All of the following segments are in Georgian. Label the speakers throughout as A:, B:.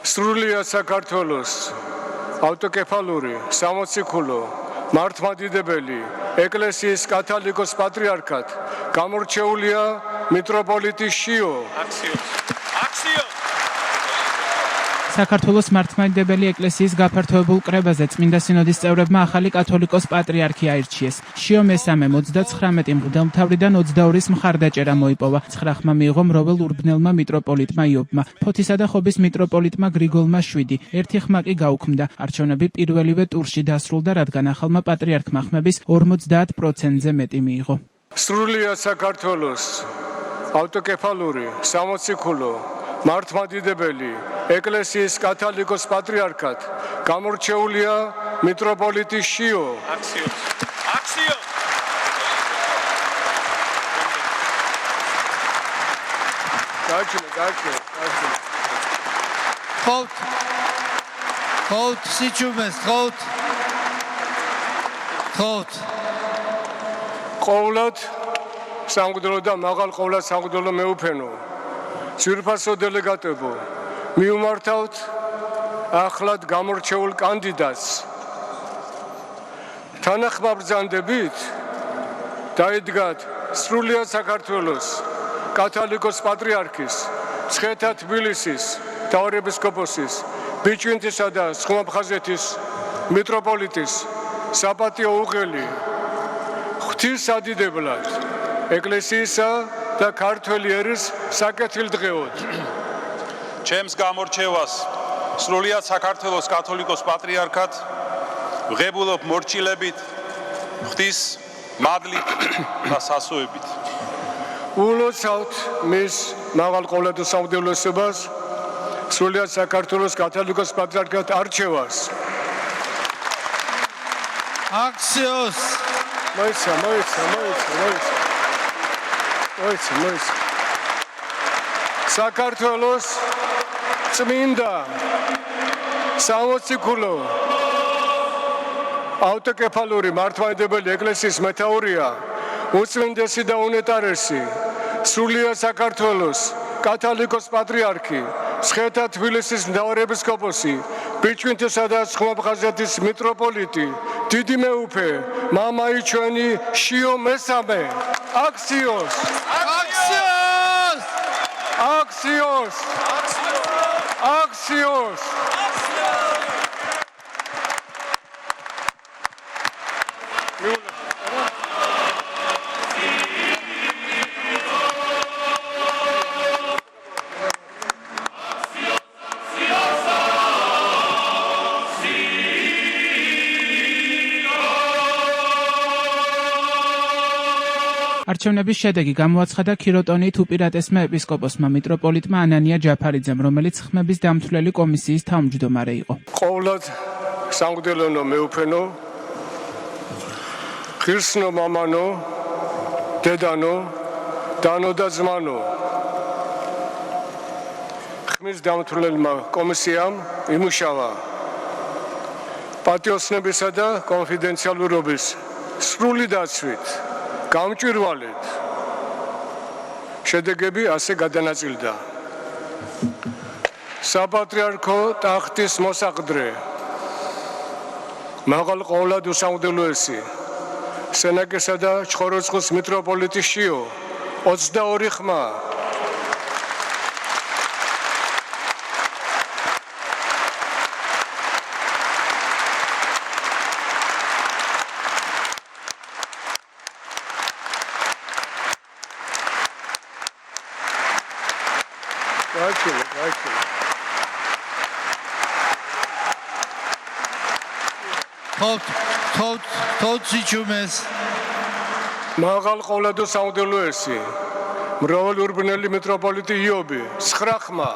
A: სრულიად საქართველოს ავტოკეფალური სამოციქულო მართლმადიდებელი ეკლესიის კათოლიკოს პატრიარქად გამორჩეულია მიტროპოლიტი შიო.
B: საქართველოს მართლმადიდებელი ეკლესიის გაფართოებულ კრებაზე წმინდა სინოდის წევრებმა ახალი კათოლიკოს პატრიარქი აირჩიეს. შიო მესამემ 39 მღვდელმთავრიდან 22-ის მხარდაჭერა მოიპოვა. 9 ხმა მიიღო მროվել ურბნელმა მიტროპოლიტმა იობმა, ფოთისა და ხობის მიტროპოლიტმა გრიგოლმა 7, 1 ხმა კი გაუქმდა. არჩევნები პირველივე ტურში დასრულდა, რადგან ახალმა პატრიარქმა ხმების 50%-ზე მეტი მიიღო.
A: სრულიად საქართველოს ავტოკეფალური სამოციქულო მართლმადიდებელი ეკლესიის კათოლიკოს პატრიარქად გამორჩეულია მიტროპოლიტი შიო.
C: Hold, სიჩუმეს, hold.
A: ყოვლად სამღვდელო და მაღალ ყოვლად სამღვდელო მეუფენო ძვირფასო დელეგატებო მიუმართავთ ახლად გამორჩეულ კანდიდატს. თანახმაბრძანდებით დაიდგათ სრულიად საქართველოს კათოლიკოს პატრიარქის, მცხეთა თბილისის მთავარეპისკოპოსის, ბიჭვინთისა და სხუმაფხაზეთის მიტროპოლიტის საპატიო უღელი ღვთისადიდებლად ეკლესიისა და ქართველი ერის საკეთილდღეოდ.
D: ჩემს გამორჩევას სრულიად საქართველოს კათოლიკოს პატრიარქად ვღებულობ მორჩილებით, ღვთის მადლით და სასოებით.
A: ულოცავთ მის მაღალ ყოვლადო სამღვდელოსობას სრულიად საქართველოს კათოლიკოს პატრიარქად არჩევას.
C: Axios!
A: მოიცა. საქართველოს წმინდა სამოციქულო ავტოკეფალური მართლმადიდებელი ეკლესიის მეთაურია უწმინდესი და უნეტარესი სრულიად საქართველოს კათოლიკოს პატრიარქი, მცხეთა თბილისის მთავარეპისკოპოსი, ბიჭვინთისა და სხუმაფხაზეთის მიტროპოლიტი, დიდი მეუფე მამაი ჩვენი შიო მესამე. Axios!
B: არჩევნების შედეგი გამოაცხადა ქიროტონით უპირატესმა ეპისკოპოსმა მიტროპოლიტმა ანანია ჯაფარიძემ, რომელიც ხმების დამთვლელი კომისიის თავმჯდომარე იყო.
A: ყოვლად სამღვდელო მეუფენო, ღირსნო მამანო, დედანო, დანო და ძმანო, ხმის დამთვლელმა კომისიამ იმუშავა პატიოსნებისა და კონფიდენციალურობის სრული დაცვით, გამჭვირვალედ შედეგები ასე გადანაწილდა. საპატრიარქო ტახტის მოსაყდრე მაღალ ყოვლადო სამღვდელოესი სენაკისა და ჩხოროწყუს მიტროპოლიტი შიო 22 ხმა.
C: Hold, სიჩუმეს.
A: მაღალ ყოვლადო სამღვდელოესი მრავალი ურბნელი მიტროპოლიტი იობი 9 ხმა.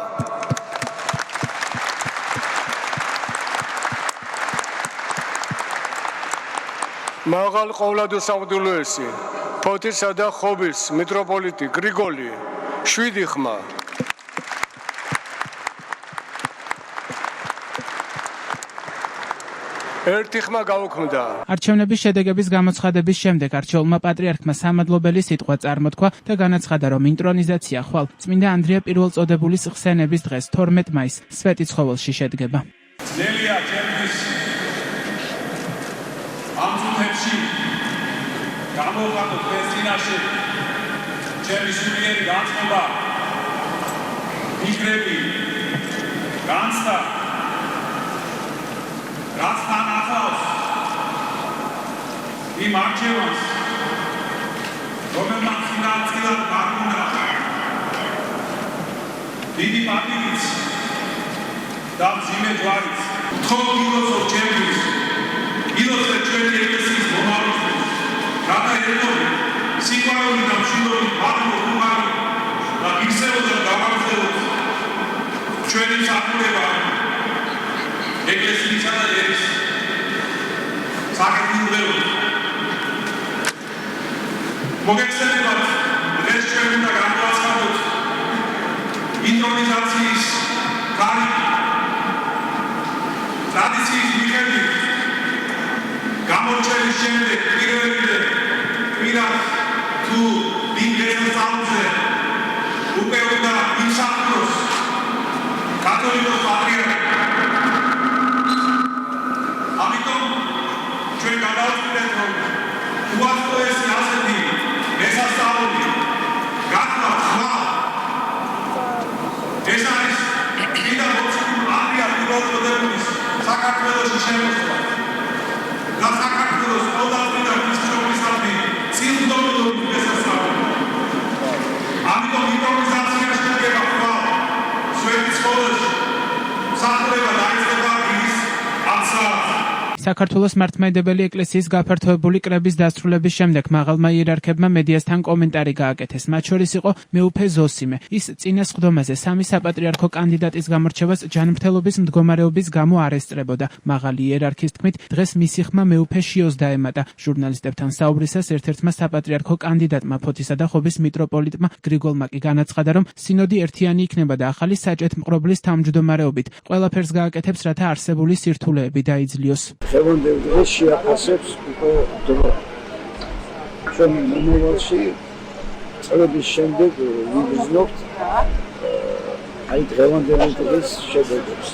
A: მაღალ ყოვლადო სამღვდელოესი ფოთისა და ხობის მიტროპოლიტი გრიგოლი 7 ხმა. ერთი ხმა გაუქმდა.
B: არჩევნების შედეგების გამოცხადების შემდეგ არჩეულმა პატრიარქმა სამადლობელი სიტყვა წარმოთქვა და განაცხადა, რომ ინტრონიზაცია ხვალ წმინდა ანდრია პირველწოდებულის ხსენების დღეს 12 მაისს სვეტიცხოველში შედგება.
D: ძნელია ჩემთვის ამ წუთებში გამოვხატო თქვენს წინაშე ჩემი სულიერი განწყობა, ფიქრები, განცდა, რაც თან ახლავს იმ არჩევანს, რომელმაც წინააღმდეგ გაგვუნდა დიდი პატივიც და მძიმე ჯვარიც. ვთხოვ გილოცავ ჩემთვის, გილოცავ ჩვენი ეკლესიის მომავალისთვის, რათა ერთობი, სიყვარული და მშვიდობი ბაღო უღარი და გიქცეოდა გავაგრძელოთ ჩვენი მსახურება ეკლესიისა და ერის საკეთილდღეობით. მოგეხსენებათ, დღეს ჩვენ უნდა განვაცხადოთ ინტრონიზაციის გარიგი. ტრადიციის მიხედვით გამორჩევის შემდეგ პირველივე კვირას თუ დიდ დღესასწაულზე უკვე უნდა იმსახუროს კათოლიკოს პატრიარქი. ამიტომ ჩვენ გადავწყვეტთ, რომ უახლოესი ასეთი დღესასწაული გახლავთ ხვალ. ეს არის წმინდა ანდრია პირველწოდებულის საქართველოში შემოსვლა და საქართველოს ყოველწლიურად ქრისტიანობისადმი წილდომილობის დღესასწაული. ამიტომ იმპროვიზაცია შედგება ხვალ სვეტიცხოველში. მსახურება დაიწყება რიგის 10 საათს.
B: საქართველოს მართლმადიდებელი ეკლესიის გაფართოებული კრების დასრულების შემდეგ მაღალმა იერარქებმა მედიასთან კომენტარი გააკეთეს. მათ შორის იყო მეუფე ზოსიმე. ის წინა სხდომაზე 3 საპატრიარქო კანდიდატის გამორჩევას ჯანმრთელობის მდგომარეობის გამო არ ესწრებოდა. მაღალი იერარქის თქმით, დღეს მისი ხმა მეუფე შიოს დაემატა. ჟურნალისტებთან საუბრისას ერთ-ერთმა საპატრიარქო კანდიდატმა ფოთისა და ხობის მიტროპოლიტმა გრიგოლმა კი განაცხადა, რომ სინოდი ერთიანი იქნება და ახალი საჭეთმყრობლის თავმჯდომარეობით ყველაფერს გააკეთებს, რათა არსებული სირთულეები დაიძლიოს.
E: დღევანდელ დღეს შეაფასებს უკვე დრო. ჩვენ მომავალში წლების შემდეგ ვიგრძნობთ აი დღევანდელ დღეს შედეგებს.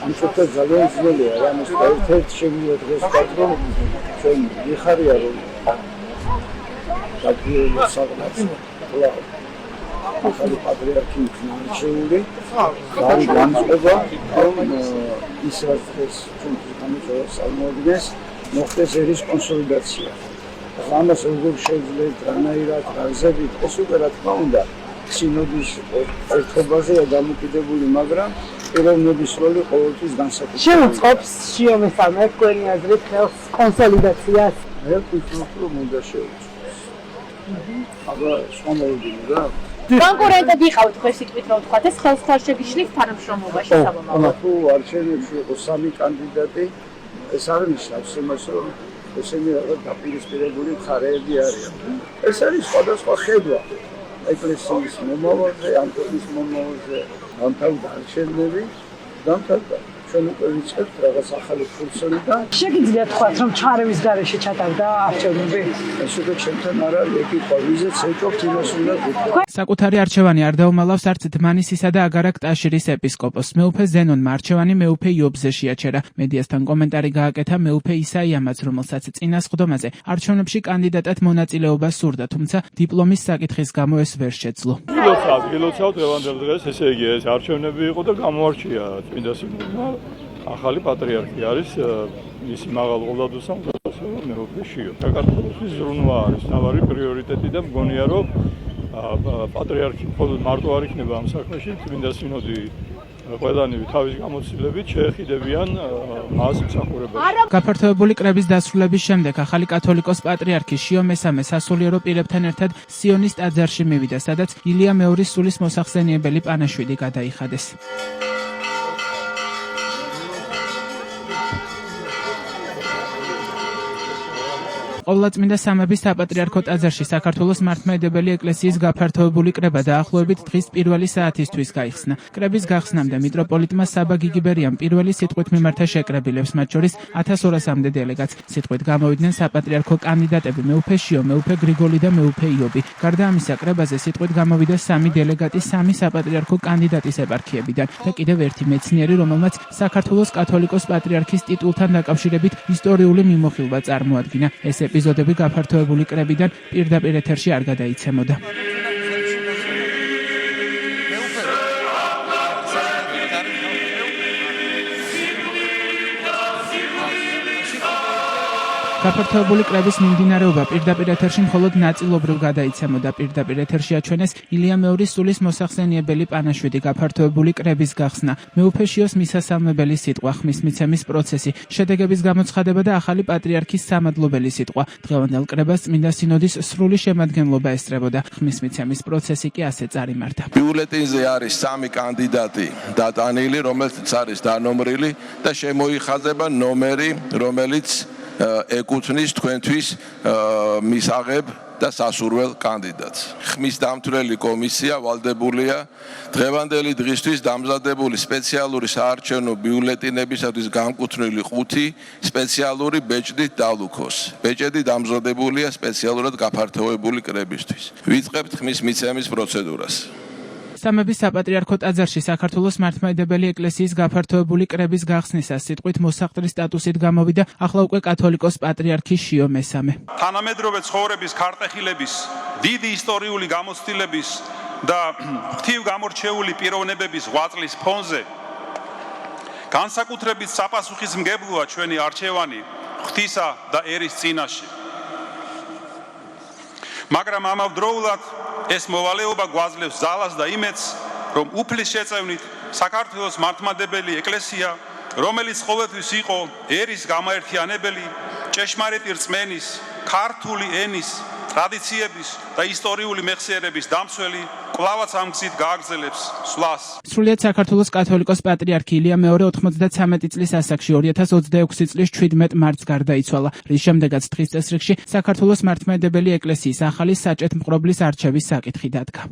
E: ამ წუთას ძალიან ძნელია, რამის ერთ-ერთ შეგვიძლია დღეს ვთქვათ, რომ ჩვენ ვიხარია, რომ გაგვიერთდა საღამოც კვლავ ახალი პატრიარქი იქნარჩეული და განწყობა, რომ ის რაც დღეს ჩვენთვის წარმოადგენს, მოხდეს ერის კონსოლიდაცია. ამას როგორ შეძლებს რანაირად გაზებით, ეს უკვე რა თქმა უნდა სინოდის ერთობაზეა დამოკიდებული, მაგრამ ეროვნების როლი ყოველთვის განსაკუთრებული.
F: შეუწყობს შიომესამე თქვენი აზრით ხელს კონსოლიდაციას?
E: მე ვფიქრობ, რომ უნდა შეუწყოს. აბა სხვა მოვიდინო რა.
F: კონკურენტები იყავთ თქვენ სიტყვით რომ ვთქვათ, ეს ხელს ხარ შეგიშლით თანამშრომლობაში საბოლოოდ.
E: თუ არჩევნებში იყო 3 კანდიდატი, ეს არ ნიშნავს იმას, რომ ესენი რაღაც დაპირისპირებული მხარეები არიან. ეს არის სხვადასხვა ხედვა ეკლესიის მომავალზე, ამტკიცის მომავალზე, დამთავრდა არჩევნები, დამთავრდა. ჩვენ უკვე ვიწყებთ რაღაც ახალი ფურცელი და
F: შეგიძლიათ თქვათ, რომ ჩარევის გარეშე ჩატარდა არჩევნები?
E: ეს უკვე ჩემთან არ არის ეკითხვა, ვიზეც ეჭობთ იმას უნდა გითხრათ.
B: საკუთარი არჩევანი არ დაუმალავს არც დმანისისა და აგარაკ ტაშირის ეპისკოპოსს. მეუფე ზენონმა არჩევანი მეუფე იობზე შეაჩერა. მედიასთან კომენტარი გააკეთა მეუფე ისაიამაც, რომელსაც წინა სხდომაზე არჩევნებში კანდიდატად მონაწილეობა სურდა, თუმცა დიპლომის საკითხის გამო ეს ვერ შეძლო.
G: გილოცავ დღევანდელ დღეს, ესე იგი ეს არჩევნები იყო და გამოარჩია წმინდა სინოდმა ახალი პატრიარქი არის მისი მაღალ ყოლადოსამღეროს მეუფე შიო. საქართველოსთვის ზრუნვა არის თავარი პრიორიტეტი და მგონია რომ პატრიარქი მხოლოდ მარტო არ იქნება ამ საქმეში, წმინდა სინოდი ყველანი თავის გამოცდილებით შეეხიდებიან მას მსახურებაში.
B: გაფართოებული კრების დასრულების შემდეგ ახალი კათოლიკოს პატრიარქი შიო მესამე სასულიერო პირებთან ერთად სიონის ტაძარში მივიდა, სადაც ილია მეორის სულის მოსახსენიებელი პანაშვიდი გადაიხადეს. ყოვლადწმინდა სამების საპატრიარქო ტაძარში საქართველოს მართლმადიდებელი ეკლესიის გაფართოებული კრება დაახლოებით დღის პირველი საათისთვის გაიხსნა. კრების გახსნამდე მიტროპოლიტმა საბა გიგიბერიამ პირველი სიტყვით მიმართა შეკრებილებს, მათ შორის 1200-მდე დელეგატს. სიტყვით გამოვიდნენ საპატრიარქო კანდიდატები მეუფე შიო, მეუფე გრიგოლი და მეუფე იობი. გარდა ამისა, კრებაზე სიტყვით გამოვიდა 3 დელეგატი 3 საპატრიარქო კანდიდატის ეპარქიებიდან და კიდევ ერთი მეცნიერი, რომელმაც საქართველოს კათოლიკოს პატრიარქის ტიტულთან დაკავშირებით ისტორიული მიმოხილვა წარმოადგინა. ეს ეპიზოდები გაფართოებული კრებიდან პირდაპირ ეთერში არ გადაიცემოდა. გაფართოებული კრების მიმდინარეობა პირდაპირ ეთერში მხოლოდ ნაწილობრივ გადაიცემოდა. პირდაპირ ეთერში აჩვენეს ილია მეორის სულის მოსახსენიებელი პანაშვიდი, გაფართოებული კრების გახსნა, მეუფე შიოს მისასალმებელი სიტყვა, ხმის მიცემის პროცესი, შედეგების გამოცხადება და ახალი პატრიარქის სამადლობელი სიტყვა. დღევანდელ კრებას წმინდა სინოდის სრული შემადგენლობა ესწრებოდა. ხმის მიცემის პროცესი კი ასე წარიმართა.
H: ბიულეტინზე არის 3 კანდიდატი დატანილი, რომელთაც არის დანომრილი და შემოიხაზება ნომერი, რომელიც ეკუთვნის თქვენთვის მისაღებ და სასურველ კანდიდატს. ხმის დამთვრელი კომისია ვალდებულია დღევანდელი დღისთვის დამზადებული სპეციალური საარჩევნო ბიულეტინებისათვის განკუთვნილი 5 სპეციალური ბეჭდით დალუქოს. ბეჭედი დამზადებულია სპეციალურად გაფართოვებული კრებისთვის. ვიწყებთ ხმის მიცემის პროცედურას.
B: სამების საპატრიარქო ტაძარში საქართველოს მართლმადიდებელი ეკლესიის გაფართოებული კრების გახსნისას სიტყვით მოსაყდრის სტატუსით გამოვიდა ახლა უკვე კათოლიკოს პატრიარქი შიო მესამე.
D: თანამედროვე ცხოვრების ქარტეხილების, დიდი ისტორიული გამოცდილების და ღვთივ გამორჩეული პიროვნებების ღვაწლის ფონზე განსაკუთრებით საპასუხისმგებლოა ჩვენი არჩევანი ღვთისა და ერის წინაშე. მაგრამ ამავდროულად ეს მოვალეობა გვაძლევს ძალას და იმედს, რომ უფლის შეწევნით საქართველოს მართლმადებელი ეკლესია, რომელიც ყოველთვის იყო ერის გამაერთიანებელი, ჭეშმარიტი რწმენის, ქართული ენის, ტრადიციების და ისტორიული მეხსიერების დამცველი, კვლავაც ამ გზით გააგრძელებს სვლას.
B: სრულიად საქართველოს კათოლიკოს პატრიარქი ილია მეორე 93 წლის ასაკში 2026 წლის 17 მარტს გარდაიცვალა, რის შემდეგაც დღის წესრიგში საქართველოს მართლმადიდებელი ეკლესიის ახალი საჭეთმყრობლის არჩევის საკითხი დადგა.